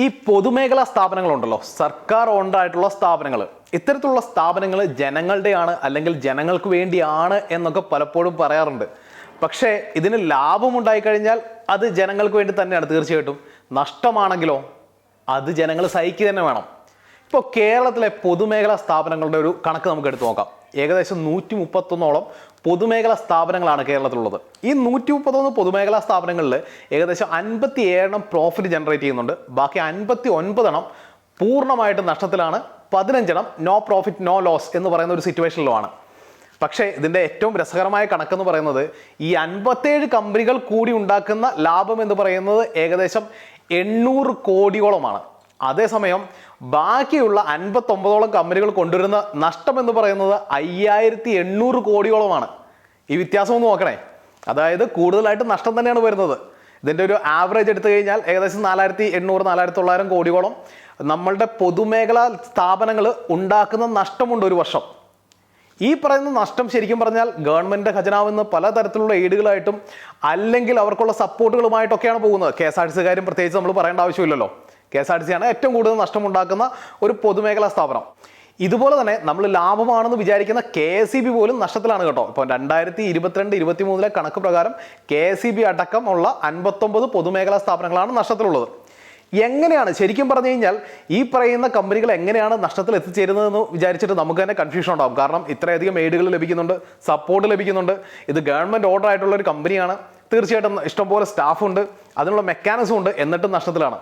ഈ പൊതുമേഖലാ സ്ഥാപനങ്ങളുണ്ടല്ലോ, സർക്കാർ ഓൺഡ് ആയിട്ടുള്ള സ്ഥാപനങ്ങൾ, ഇത്തരത്തിലുള്ള സ്ഥാപനങ്ങൾ ജനങ്ങളുടെയാണ് അല്ലെങ്കിൽ ജനങ്ങൾക്ക് വേണ്ടിയാണ് എന്നൊക്കെ പലപ്പോഴും പറയാറുണ്ട്. പക്ഷേ ഇതിന് ലാഭമുണ്ടായി കഴിഞ്ഞാൽ അത് ജനങ്ങൾക്ക് വേണ്ടി തന്നെയാണ് തീർച്ചയായിട്ടും. നഷ്ടമാണെങ്കിലോ അത് ജനങ്ങൾ സഹിക്കുക തന്നെ വേണം. ഇപ്പോൾ കേരളത്തിലെ പൊതുമേഖലാ സ്ഥാപനങ്ങളുടെ ഒരു കണക്ക് നമുക്ക് എടുത്തു നോക്കാം. ഏകദേശം 131 പൊതുമേഖലാ സ്ഥാപനങ്ങളാണ് കേരളത്തിലുള്ളത്. ഈ 131 പൊതുമേഖലാ സ്ഥാപനങ്ങളിൽ ഏകദേശം 57 പ്രോഫിറ്റ് ജനറേറ്റ് ചെയ്യുന്നുണ്ട്. ബാക്കി 59 പൂർണ്ണമായിട്ട് നഷ്ടത്തിലാണ്. 15 നോ പ്രോഫിറ്റ് നോ ലോസ് എന്ന് പറയുന്ന ഒരു സിറ്റുവേഷനിലുമാണ്. പക്ഷേ ഇതിൻ്റെ ഏറ്റവും രസകരമായ കണക്കെന്ന് പറയുന്നത് ഈ 57 കമ്പനികൾ കൂടി ഉണ്ടാക്കുന്ന ലാഭം എന്ന് പറയുന്നത് ഏകദേശം 800 കോടിയോളമാണ്. അതേസമയം ബാക്കിയുള്ള 59 കമ്പനികൾ കൊണ്ടുവരുന്ന നഷ്ടം എന്ന് പറയുന്നത് 5800 കോടിയോളമാണ്. ഈ വ്യത്യാസം ഒന്ന് നോക്കണേ. അതായത് കൂടുതലായിട്ട് നഷ്ടം തന്നെയാണ് വരുന്നത്. ഇതിൻ്റെ ഒരു ആവറേജ് എടുത്തു കഴിഞ്ഞാൽ ഏകദേശം 4800-4900 കോടിയോളം നമ്മളുടെ പൊതുമേഖലാ സ്ഥാപനങ്ങൾ ഉണ്ടാക്കുന്ന നഷ്ടമുണ്ട് ഒരു വർഷം. ഈ പറയുന്ന നഷ്ടം ശരിക്കും പറഞ്ഞാൽ ഗവൺമെൻറ് ഖജനാവെന്ന് പലതരത്തിലുള്ള എയ്ഡുകളായിട്ടും അല്ലെങ്കിൽ അവർക്കുള്ള സപ്പോർട്ടുകളുമായിട്ടൊക്കെയാണ് പോകുന്നത്. KSRTC കാര്യം പ്രത്യേകിച്ച് നമ്മൾ പറയേണ്ട ആവശ്യമില്ലല്ലോ. KSRTC ആണ് ഏറ്റവും കൂടുതൽ നഷ്ടമുണ്ടാക്കുന്ന ഒരു പൊതുമേഖലാ സ്ഥാപനം. ഇതുപോലെ തന്നെ നമ്മൾ ലാഭമാണെന്ന് വിചാരിക്കുന്ന KSEB പോലും നഷ്ടത്തിലാണ് കേട്ടോ. ഇപ്പോൾ 2022-23 കണക്ക് പ്രകാരം KSEB അടക്കമുള്ള 59 പൊതുമേഖലാ സ്ഥാപനങ്ങളാണ് നഷ്ടത്തിലുള്ളത്. എങ്ങനെയാണ് ശരിക്കും പറഞ്ഞു കഴിഞ്ഞാൽ ഈ പറയുന്ന കമ്പനികൾ എങ്ങനെയാണ് നഷ്ടത്തിൽ എത്തിച്ചേരുന്നതെന്ന് വിചാരിച്ചിട്ട് നമുക്ക് തന്നെ കൺഫ്യൂഷൻ ഉണ്ടാകും. കാരണം ഇത്രയധികം എയ്ഡുകൾ ലഭിക്കുന്നുണ്ട്, സപ്പോർട്ട് ലഭിക്കുന്നുണ്ട്. ഇത് ഗവൺമെൻറ് ഓർഡർ ആയിട്ടുള്ള ഒരു കമ്പനിയാണ്. തീർച്ചയായിട്ടും ഇഷ്ടംപോലെ സ്റ്റാഫുണ്ട്, അതിനുള്ള മെക്കാനിസം ഉണ്ട്, എന്നിട്ടും നഷ്ടത്തിലാണ്.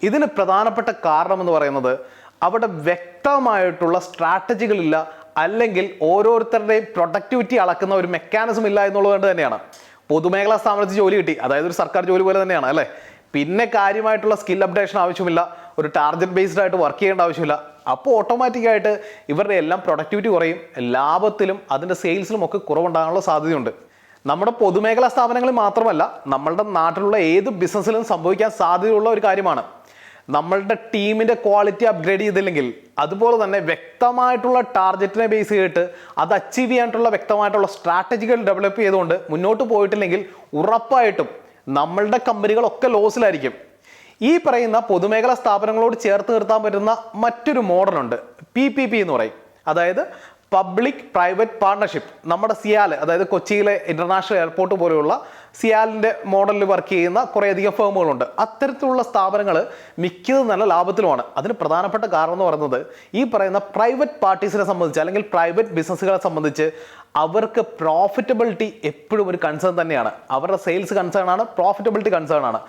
ഇതിന് പ്രധാനപ്പെട്ട കാരണം എന്ന് പറയുന്നത് അവിടെ വ്യക്തമായിട്ടുള്ള സ്ട്രാറ്റജികളില്ല, അല്ലെങ്കിൽ ഓരോരുത്തരുടെയും പ്രൊഡക്ടിവിറ്റി അളക്കുന്ന ഒരു മെക്കാനിസം ഇല്ല എന്നുള്ളത് തന്നെയാണ്. പൊതുമേഖലാ സ്ഥാപനത്തിൽ ജോലി കിട്ടി, അതായത് ഒരു സർക്കാർ ജോലി പോലെ തന്നെയാണ് അല്ലേ. പിന്നെ കാര്യമായിട്ടുള്ള സ്കിൽ അപ്ഡേഷൻ ആവശ്യമില്ല, ഒരു ടാർഗറ്റ് ബേസ്ഡ് ആയിട്ട് വർക്ക് ചെയ്യേണ്ട ആവശ്യമില്ല. അപ്പോൾ ഓട്ടോമാറ്റിക്കായിട്ട് ഇവരുടെ എല്ലാം പ്രൊഡക്ടിവിറ്റി കുറയും, ലാഭത്തിലും അതിൻ്റെ സെയിൽസിലും ഒക്കെ കുറവുണ്ടാകാനുള്ള സാധ്യതയുണ്ട്. നമ്മുടെ പൊതുമേഖലാ സ്ഥാപനങ്ങളിൽ മാത്രമല്ല, നമ്മളുടെ നാട്ടിലുള്ള ഏത് ബിസിനസ്സിലും സംഭവിക്കാൻ സാധ്യതയുള്ള ഒരു കാര്യമാണ്. നമ്മളുടെ ടീമിൻ്റെ ക്വാളിറ്റി അപ്ഗ്രേഡ് ചെയ്തില്ലെങ്കിൽ, അതുപോലെ തന്നെ വ്യക്തമായിട്ടുള്ള ടാർഗറ്റിനെ ബേസ് ചെയ്തിട്ട് അത് അച്ചീവ് ചെയ്യാനായിട്ടുള്ള വ്യക്തമായിട്ടുള്ള സ്ട്രാറ്റജികൾ ഡെവലപ്പ് ചെയ്തുകൊണ്ട് മുന്നോട്ട് പോയിട്ടില്ലെങ്കിൽ ഉറപ്പായിട്ടും നമ്മളുടെ കമ്പനികളൊക്കെ ലോസിലായിരിക്കും. ഈ പറയുന്ന പൊതുമേഖലാ സ്ഥാപനങ്ങളോട് ചേർത്ത് നിർത്താൻ പറ്റുന്ന മറ്റൊരു മോഡലുണ്ട്, PPP എന്ന് പറയും. അതായത് പബ്ലിക് പ്രൈവറ്റ് പാർട്ണർഷിപ്പ്. നമ്മുടെ സിയാൽ, അതായത് കൊച്ചിയിലെ ഇൻ്റർനാഷണൽ എയർപോർട്ട് പോലെയുള്ള സിയാലിൻ്റെ മോഡലിൽ വർക്ക് ചെയ്യുന്ന കുറേയധികം ഫേമുകളുണ്ട്. അത്തരത്തിലുള്ള സ്ഥാപനങ്ങൾ മിക്കതും നല്ല ലാഭത്തിലുമാണ്. അതിന് പ്രധാനപ്പെട്ട കാരണം എന്ന് പറയുന്നത് ഈ പറയുന്ന പ്രൈവറ്റ് പാർട്ടീസിനെ സംബന്ധിച്ച് അല്ലെങ്കിൽ പ്രൈവറ്റ് ബിസിനസ്സുകളെ സംബന്ധിച്ച് അവർക്ക് പ്രോഫിറ്റബിലിറ്റി എപ്പോഴും ഒരു കൺസേൺ തന്നെയാണ്. അവരുടെ സെയിൽസ് കൺസേൺ ആണ്, പ്രോഫിറ്റബിലിറ്റി കൺസേൺ ആണ്.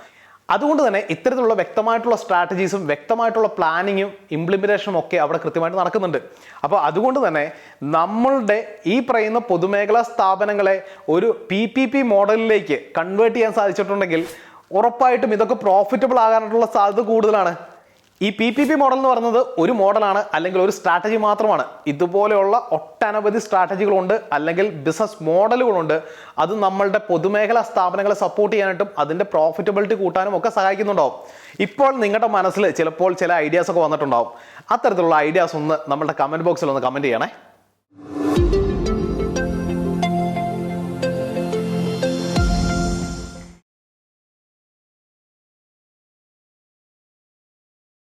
അതുകൊണ്ട് തന്നെ ഇത്തരത്തിലുള്ള വ്യക്തമായിട്ടുള്ള സ്ട്രാറ്റജീസും വ്യക്തമായിട്ടുള്ള പ്ലാനിങ്ങും ഇംപ്ലിമെൻറ്റേഷനും ഒക്കെ അവിടെ കൃത്യമായിട്ട് നടക്കുന്നുണ്ട്. അപ്പോൾ അതുകൊണ്ട് തന്നെ നമ്മളുടെ ഈ പറയുന്ന പൊതുമേഖലാ സ്ഥാപനങ്ങളെ ഒരു PPP മോഡലിലേക്ക് കൺവേർട്ട് ചെയ്യാൻ സാധിച്ചിട്ടുണ്ടെങ്കിൽ ഉറപ്പായിട്ടും ഇതൊക്കെ പ്രോഫിറ്റബിൾ ആകാനായിട്ടുള്ള സാധ്യത കൂടുതലാണ്. ഈ PPP മോഡൽ എന്ന് പറയുന്നത് ഒരു മോഡലാണ്, അല്ലെങ്കിൽ ഒരു സ്ട്രാറ്റജി മാത്രമാണ്. ഇതുപോലെയുള്ള ഒട്ടനവധി സ്ട്രാറ്റജികളുണ്ട്, അല്ലെങ്കിൽ ബിസിനസ് മോഡലുകളുണ്ട്. അത് നമ്മളുടെ പൊതുമേഖലാ സ്ഥാപനങ്ങളെ സപ്പോർട്ട് ചെയ്യാനായിട്ടും അതിൻ്റെ പ്രോഫിറ്റബിലിറ്റി കൂട്ടാനും ഒക്കെ സഹായിക്കുന്നുണ്ടാവും. ഇപ്പോൾ നിങ്ങളുടെ മനസ്സിൽ ചിലപ്പോൾ ചില ഐഡിയാസ് ഒക്കെ വന്നിട്ടുണ്ടാവും. അത്തരത്തിലുള്ള ഐഡിയാസ് ഒന്ന് നമ്മളുടെ കമൻറ്റ് ബോക്സിൽ ഒന്ന് കമൻറ്റ് ചെയ്യണേ.